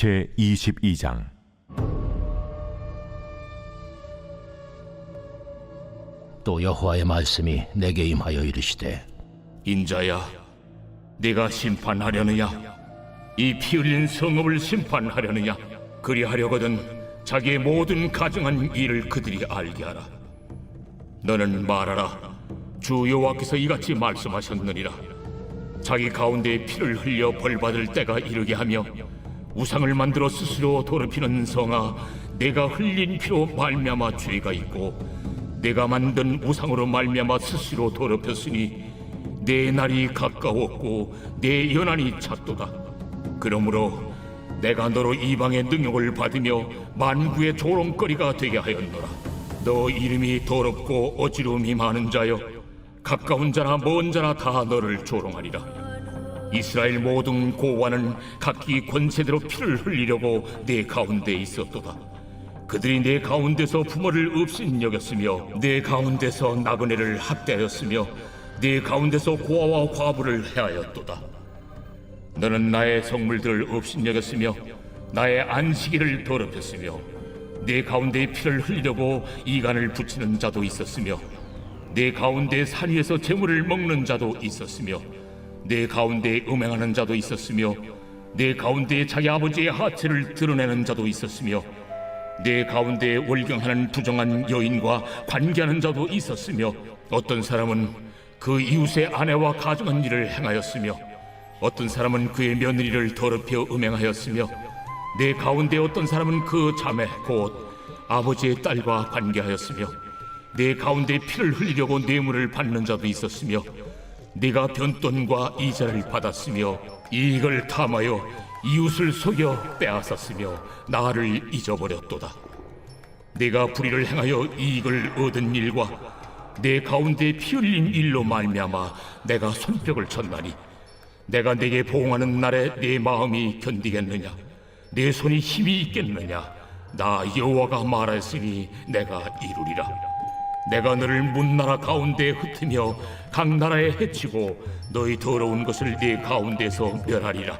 제22장. 또 여호와의 말씀이 내게 임하여 이르시되, 인자야, 네가 심판하려느냐? 이 피 흘린 성읍을 심판하려느냐? 그리하려거든 자기의 모든 가증한 일을 그들이 알게 하라. 너는 말하라. 주 여호와께서 이같이 말씀하셨느니라. 자기 가운데 피를 흘려 벌받을 때가 이르게 하며 우상을 만들어 스스로 더럽히는 성아, 내가 흘린 피로 말미암아 죄가 있고 내가 만든 우상으로 말미암아 스스로 더럽혔으니 내 날이 가까웠고 내 연한이 찼도다. 그러므로 내가 너로 이방의 능욕을 받으며 만구의 조롱거리가 되게 하였노라. 너 이름이 더럽고 어지러움이 많은 자여, 가까운 자나 먼 자나 다 너를 조롱하리라. 이스라엘 모든 고관은 각기 권세대로 피를 흘리려고 내 가운데 있었도다. 그들이 내 가운데서 부모를 업신여겼으며 내 가운데서 나그네를 학대하였으며 내 가운데서 고아와 과부를 해하였도다. 너는 나의 성물들을 업신여겼으며 나의 안식일을 더럽혔으며 내 가운데 피를 흘리려고 이간을 붙이는 자도 있었으며 내 가운데 산 위에서 재물을 먹는 자도 있었으며 내 가운데 음행하는 자도 있었으며 내 가운데 자기 아버지의 하체를 드러내는 자도 있었으며 내 가운데 월경하는 부정한 여인과 관계하는 자도 있었으며 어떤 사람은 그 이웃의 아내와 가증한 일을 행하였으며 어떤 사람은 그의 며느리를 더럽혀 음행하였으며 내 가운데 어떤 사람은 그 자매 곧 아버지의 딸과 관계하였으며 내 가운데 피를 흘리려고 뇌물을 받는 자도 있었으며 네가 변돈과 이자를 받았으며 이익을 탐하여 이웃을 속여 빼앗았으며 나를 잊어버렸도다. 내가 불의를 행하여 이익을 얻은 일과 내 가운데 피 흘린 일로 말미암아 내가 손뼉을 쳤나니 내가 내게 보응하는 날에 내 마음이 견디겠느냐? 내 손이 힘이 있겠느냐? 나 여호와가 말하였으니 내가 이루리라. 내가 너를 문나라 가운데 흩으며 각 나라에 해치고 너희 더러운 것을 네 가운데서 멸하리라.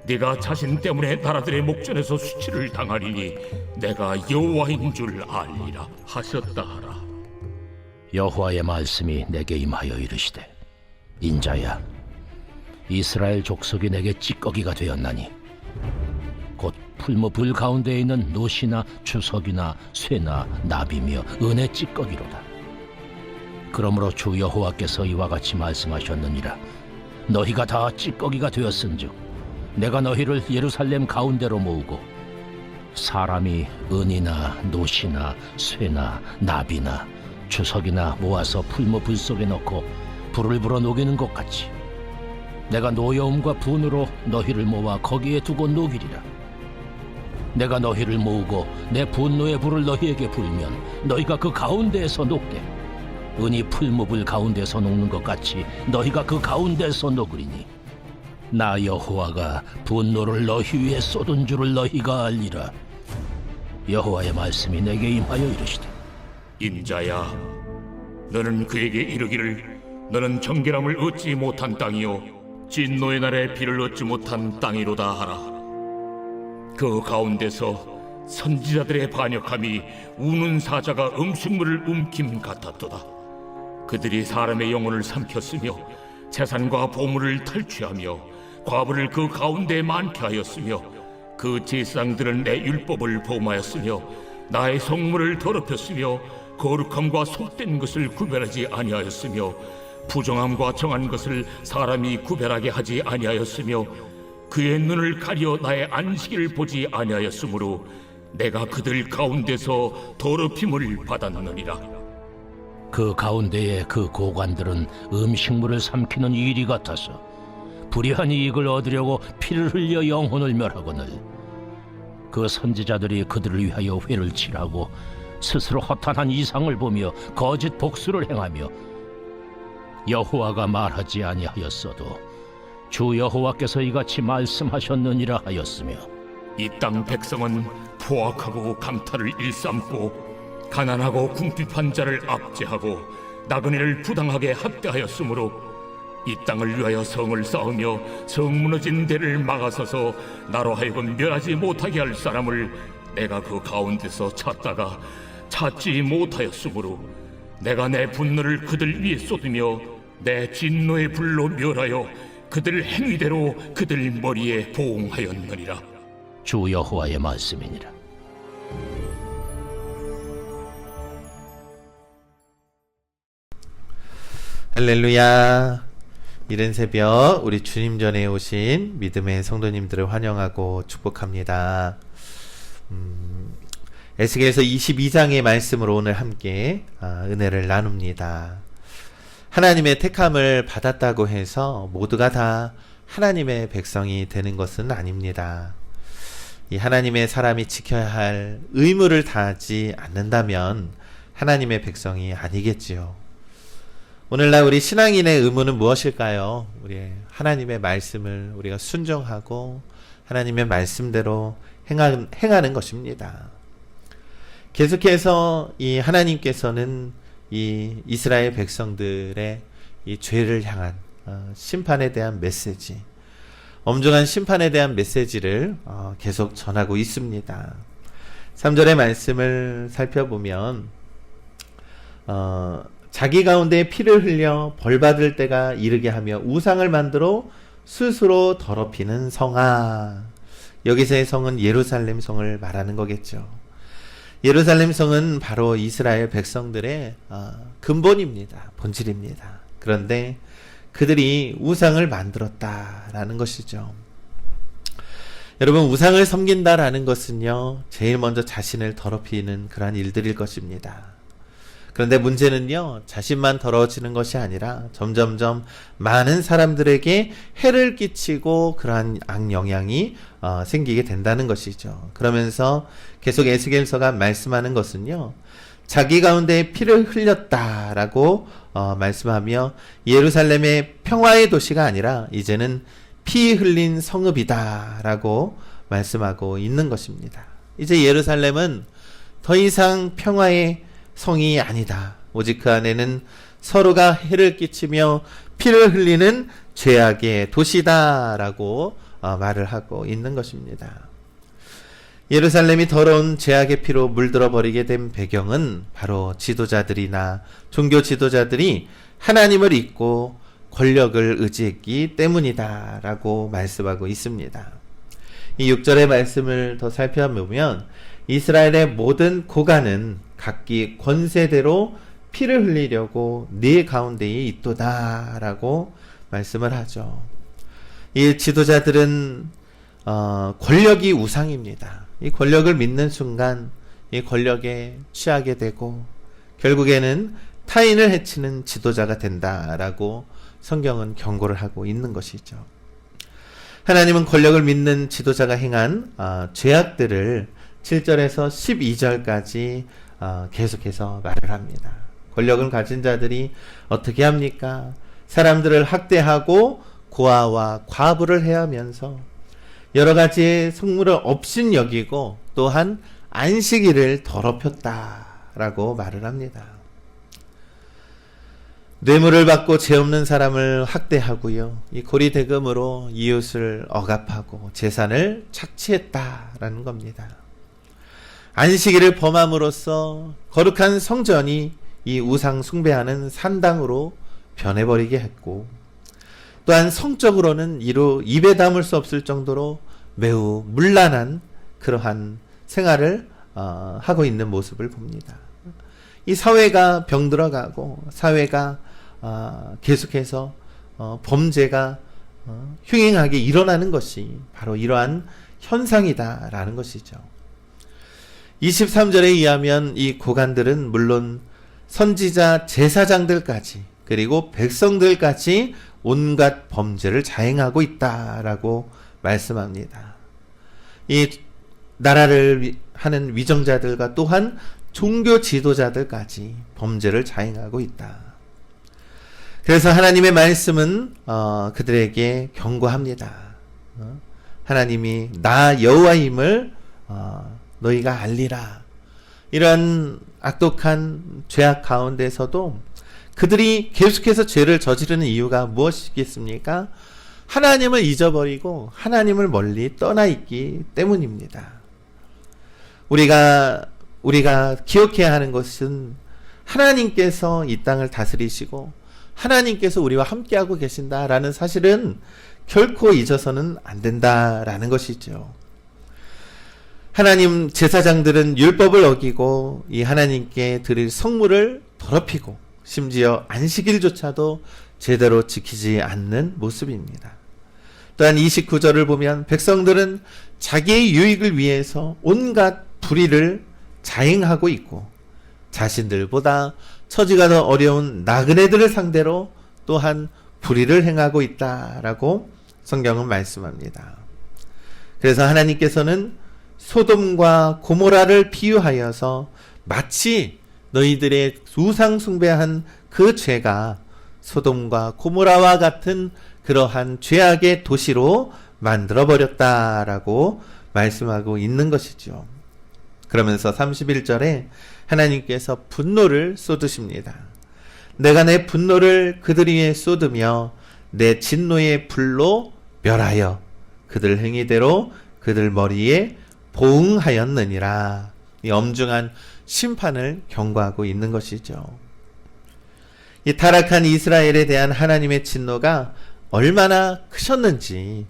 네가 자신 때문에 나라들의 목전에서 수치를 당하리니 내가 여호와인 줄 알리라 하셨다 하라. 여호와의 말씀이 내게 임하여 이르시되, 인자야, 이스라엘 족속이 내게 찌꺼기가 되었나니 곧 풀무불 가운데 있는 노시나 주석이나 쇠나 나비며 은의 찌꺼기로다. 그러므로 주 여호와께서 이와 같이 말씀하셨느니라. 너희가 다 찌꺼기가 되었은즉 내가 너희를 예루살렘 가운데로 모으고 사람이 은이나 노시나 쇠나 나비나 주석이나 모아서 풀무불 속에 넣고 불을 불어 녹이는 것 같이 내가 노여움과 분으로 너희를 모아 거기에 두고 녹이리라. 내가 너희를 모으고 내 분노의 불을 너희에게 불면 너희가 그 가운데에서 녹되 은이 풀무불 가운데서 녹는 것 같이 너희가 그 가운데서 녹으리니 나 여호와가 분노를 너희 위에 쏟은 줄을 너희가 알리라. 여호와의 말씀이 내게 임하여 이르시되, 인자야, 너는 그에게 이르기를 너는 정결함을 얻지 못한 땅이요 진노의 날에 비를 얻지 못한 땅이로다 하라. 그 가운데서 선지자들의 반역함이 우는 사자가 음식물을 움킴 같았도다. 그들이 사람의 영혼을 삼켰으며 재산과 보물을 탈취하며 과부를 그 가운데 많게 하였으며 그 제사장들은 내 율법을 범하였으며 나의 성물을 더럽혔으며 거룩함과 속된 것을 구별하지 아니하였으며 부정함과 정한 것을 사람이 구별하게 하지 아니하였으며 그의 눈을 가려 나의 안식일을 보지 아니하였으므로 내가 그들 가운데서 더럽힘을 받았느니라. 그 가운데에 그 고관들은 음식물을 삼키는 이리 같아서 불의한 이익을 얻으려고 피를 흘려 영혼을 멸하거늘 그 선지자들이 그들을 위하여 회를 칠하고 스스로 허탄한 이상을 보며 거짓 복수를 행하며 여호와가 말하지 아니하였어도 주 여호와께서 이같이 말씀하셨느니라 하였으며 이 땅 백성은 포악하고 강탈을 일삼고 가난하고 궁핍한 자를 압제하고 나그네를 부당하게 학대하였으므로 이 땅을 위하여 성을 쌓으며 성 무너진 데를 막아서서 나로 하여금 멸하지 못하게 할 사람을 내가 그 가운데서 찾다가 찾지 못하였으므로 내가 내 분노를 그들 위에 쏟으며 내 진노의 불로 멸하여 그들 행위대로 그들 머리에 보응하였느니라. 주 여호와의 말씀이니라. 할렐루야. 이른 새벽 우리 주님 전에 오신 믿음의 성도님들을 환영하고 축복합니다. 에스겔서 22장의 말씀으로 오늘 함께 은혜를 나눕니다. 하나님의 택함을 받았다고 해서 모두가 다 하나님의 백성이 되는 것은 아닙니다. 이 하나님의 사람이 지켜야 할 의무를 다하지 않는다면 하나님의 백성이 아니겠지요. 오늘날 우리 신앙인의 의무는 무엇일까요? 우리 하나님의 말씀을 우리가 순종하고 하나님의 말씀대로 행하는 것입니다. 계속해서 이 하나님께서는 이 이스라엘 백성들의 이 죄를 향한 심판에 대한 메시지, 엄중한 심판에 대한 메시지를 계속 전하고 있습니다. 3절의 말씀을 살펴보면 자기 가운데 피를 흘려 벌받을 때가 이르게 하며 우상을 만들어 스스로 더럽히는 성아. 여기서의 성은 예루살렘 성을 말하는 거겠죠. 예루살렘 성은 바로 이스라엘 백성들의 근본입니다. 본질입니다. 그런데 그들이 우상을 만들었다라는 것이죠. 여러분, 우상을 섬긴다라는 것은요, 제일 먼저 자신을 더럽히는 그러한 일들일 것입니다. 그런데 문제는요, 자신만 더러워지는 것이 아니라 점점점 많은 사람들에게 해를 끼치고 그러한 악영향이 생기게 된다는 것이죠. 그러면서 계속 에스겔서가 말씀하는 것은요, 자기 가운데 피를 흘렸다라고 말씀하며 예루살렘의 평화의 도시가 아니라 이제는 피 흘린 성읍이다라고 말씀하고 있는 것입니다. 이제 예루살렘은 더 이상 평화의 성이 아니다. 오직 그 안에는 서로가 해를 끼치며 피를 흘리는 죄악의 도시다라고 말을 하고 있는 것입니다. 예루살렘이 더러운 죄악의 피로 물들어 버리게 된 배경은 바로 지도자들이나 종교 지도자들이 하나님을 잊고 권력을 의지했기 때문이다라고 말씀하고 있습니다. 이 6절의 말씀을 더 살펴보면 이스라엘의 모든 고관은 각기 권세대로 피를 흘리려고 네 가운데에 있도다라고 말씀을 하죠. 이 지도자들은 권력이 우상입니다. 이 권력을 믿는 순간 이 권력에 취하게 되고 결국에는 타인을 해치는 지도자가 된다라고 성경은 경고를 하고 있는 것이죠. 하나님은 권력을 믿는 지도자가 행한 죄악들을 7절에서 12절까지 계속해서 말을 합니다. 권력을 가진 자들이 어떻게 합니까? 사람들을 학대하고 고아와 과부를 해하면서 여러 가지의 성물을 업신 여기고 또한 안식일을 더럽혔다라고 말을 합니다. 뇌물을 받고 죄 없는 사람을 학대하고요. 이 고리대금으로 이웃을 억압하고 재산을 착취했다라는 겁니다. 안식일을 범함으로써 거룩한 성전이 이 우상 숭배하는 산당으로 변해버리게 했고, 또한 성적으로는 이루 입에 담을 수 없을 정도로 매우 문란한 그러한 생활을 하고 있는 모습을 봅니다. 이 사회가 병들어가고 사회가 계속해서 범죄가 흉행하게 일어나는 것이 바로 이러한 현상이다라는 것이죠. 23절에 의하면 이 고관들은 물론 선지자 제사장들까지 그리고 백성들까지 온갖 범죄를 자행하고 있다라고 말씀합니다. 이 나라를 하는 위정자들과 또한 종교 지도자들까지 범죄를 자행하고 있다. 그래서 하나님의 말씀은 그들에게 경고합니다. 하나님이 나 여호와임을 너희가 알리라. 이런 악독한 죄악 가운데서도 그들이 계속해서 죄를 저지르는 이유가 무엇이겠습니까? 하나님을 잊어버리고 하나님을 멀리 떠나 있기 때문입니다. 우리가 기억해야 하는 것은 하나님께서 이 땅을 다스리시고 하나님께서 우리와 함께하고 계신다라는 사실은 결코 잊어서는 안 된다라는 것이죠. 하나님 제사장들은 율법을 어기고 이 하나님께 드릴 성물을 더럽히고 심지어 안식일조차도 제대로 지키지 않는 모습입니다. 또한 29절을 보면 백성들은 자기의 유익을 위해서 온갖 불의를 자행하고 있고 자신들보다 처지가 더 어려운 나그네들을 상대로 또한 불의를 행하고 있다라고 성경은 말씀합니다. 그래서 하나님께서는 소돔과 고모라를 비유하여서 마치 너희들의 우상 숭배한 그 죄가 소돔과 고모라와 같은 그러한 죄악의 도시로 만들어버렸다라고 말씀하고 있는 것이죠. 그러면서 31절에 하나님께서 분노를 쏟으십니다. 내가 내 분노를 그들 위에 쏟으며 내 진노의 불로 멸하여 그들 행위대로 그들 머리에 보응하였느니라. 이 엄중한 심판을 경고하고 있는 것이죠. 이 타락한 이스라엘에 대한 하나님의 진노가 얼마나 크셨는지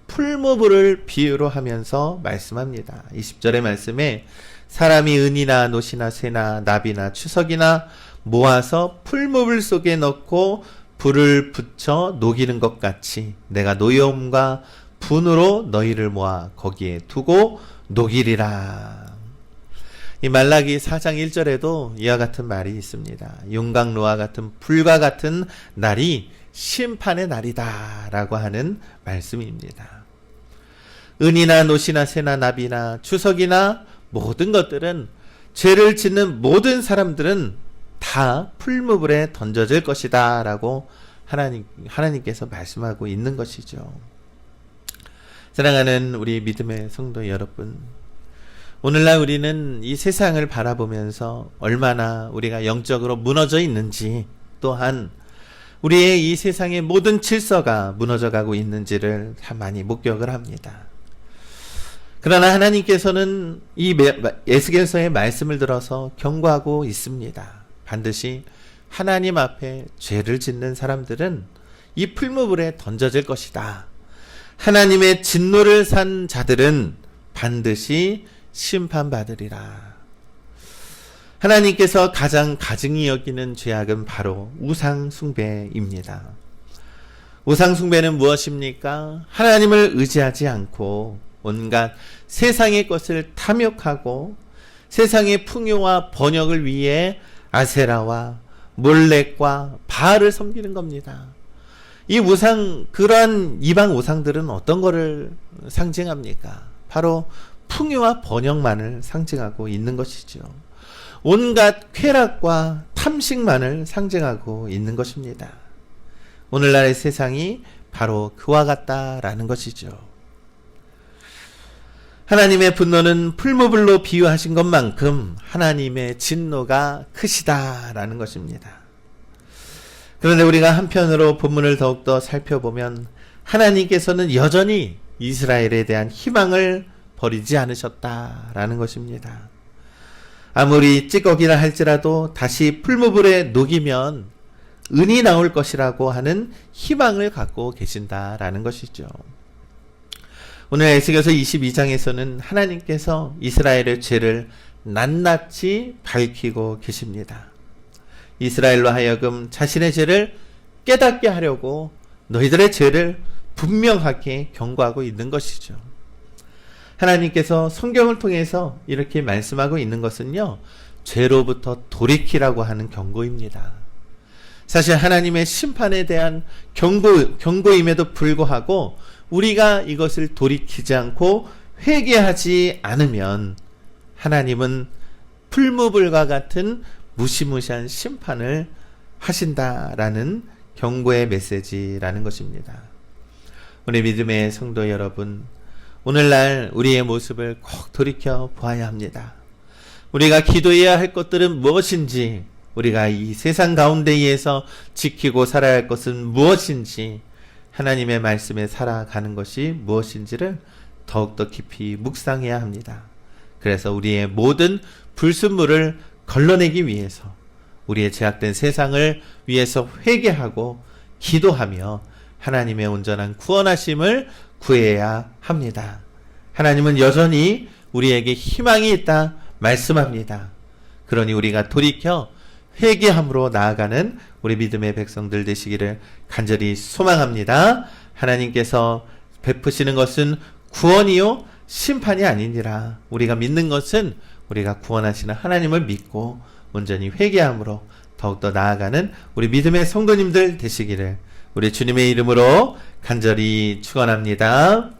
풀무불을 비유로 하면서 말씀합니다. 20절의 말씀에 사람이 은이나 노시나 쇠나 나비나 추석이나 모아서 풀무불 속에 넣고 불을 붙여 녹이는 것 같이 내가 노여움과 분으로 너희를 모아 거기에 두고 녹이리라. 이 말라기 4장 1절에도 이와 같은 말이 있습니다. 용광로와 같은 불과 같은 날이 심판의 날이다 라고 하는 말씀입니다. 은이나 노시나 새나 나비나 추석이나 모든 것들은 죄를 짓는 모든 사람들은 다 풀무불에 던져질 것이다 라고 하나님께서 말씀하고 있는 것이죠. 사랑하는 우리 믿음의 성도 여러분, 오늘날 우리는 이 세상을 바라보면서 얼마나 우리가 영적으로 무너져 있는지, 또한 우리의 이 세상의 모든 질서가 무너져가고 있는지를 참 많이 목격을 합니다. 그러나 하나님께서는 이 에스겔서의 말씀을 들어서 경고하고 있습니다. 반드시 하나님 앞에 죄를 짓는 사람들은 이 풀무불에 던져질 것이다. 하나님의 진노를 산 자들은 반드시 심판받으리라. 하나님께서 가장 가증히 여기는 죄악은 바로 우상숭배입니다. 우상숭배는 무엇입니까? 하나님을 의지하지 않고 온갖 세상의 것을 탐욕하고 세상의 풍요와 번영을 위해 아세라와 몰렉과 바알을 섬기는 겁니다. 이 우상, 그러한 이방 우상들은 어떤 것을 상징합니까? 바로 풍요와 번영만을 상징하고 있는 것이죠. 온갖 쾌락과 탐식만을 상징하고 있는 것입니다. 오늘날의 세상이 바로 그와 같다라는 것이죠. 하나님의 분노는 풀무불로 비유하신 것만큼 하나님의 진노가 크시다라는 것입니다. 그런데 우리가 한편으로 본문을 더욱더 살펴보면 하나님께서는 여전히 이스라엘에 대한 희망을 버리지 않으셨다라는 것입니다. 아무리 찌꺼기라 할지라도 다시 풀무불에 녹이면 은이 나올 것이라고 하는 희망을 갖고 계신다라는 것이죠. 오늘 에스겔서 22장에서는 하나님께서 이스라엘의 죄를 낱낱이 밝히고 계십니다. 이스라엘로 하여금 자신의 죄를 깨닫게 하려고 너희들의 죄를 분명하게 경고하고 있는 것이죠. 하나님께서 성경을 통해서 이렇게 말씀하고 있는 것은요, 죄로부터 돌이키라고 하는 경고입니다. 사실 하나님의 심판에 대한 경고임에도 불구하고 우리가 이것을 돌이키지 않고 회개하지 않으면 하나님은 풀무불과 같은 무시무시한 심판을 하신다라는 경고의 메시지라는 것입니다. 우리 믿음의 성도 여러분, 오늘날 우리의 모습을 꼭 돌이켜 보아야 합니다. 우리가 기도해야 할 것들은 무엇인지, 우리가 이 세상 가운데에서 지키고 살아야 할 것은 무엇인지, 하나님의 말씀에 살아가는 것이 무엇인지를 더욱더 깊이 묵상해야 합니다. 그래서 우리의 모든 불순물을 걸러내기 위해서, 우리의 죄악된 세상을 위해서 회개하고 기도하며 하나님의 온전한 구원하심을 구해야 합니다. 하나님은 여전히 우리에게 희망이 있다 말씀합니다. 그러니 우리가 돌이켜 회개함으로 나아가는 우리 믿음의 백성들 되시기를 간절히 소망합니다. 하나님께서 베푸시는 것은 구원이요 심판이 아니니라. 우리가 믿는 것은 우리가 구원하시는 하나님을 믿고 온전히 회개함으로 더욱더 나아가는 우리 믿음의 성도님들 되시기를 우리 주님의 이름으로 간절히 축원합니다.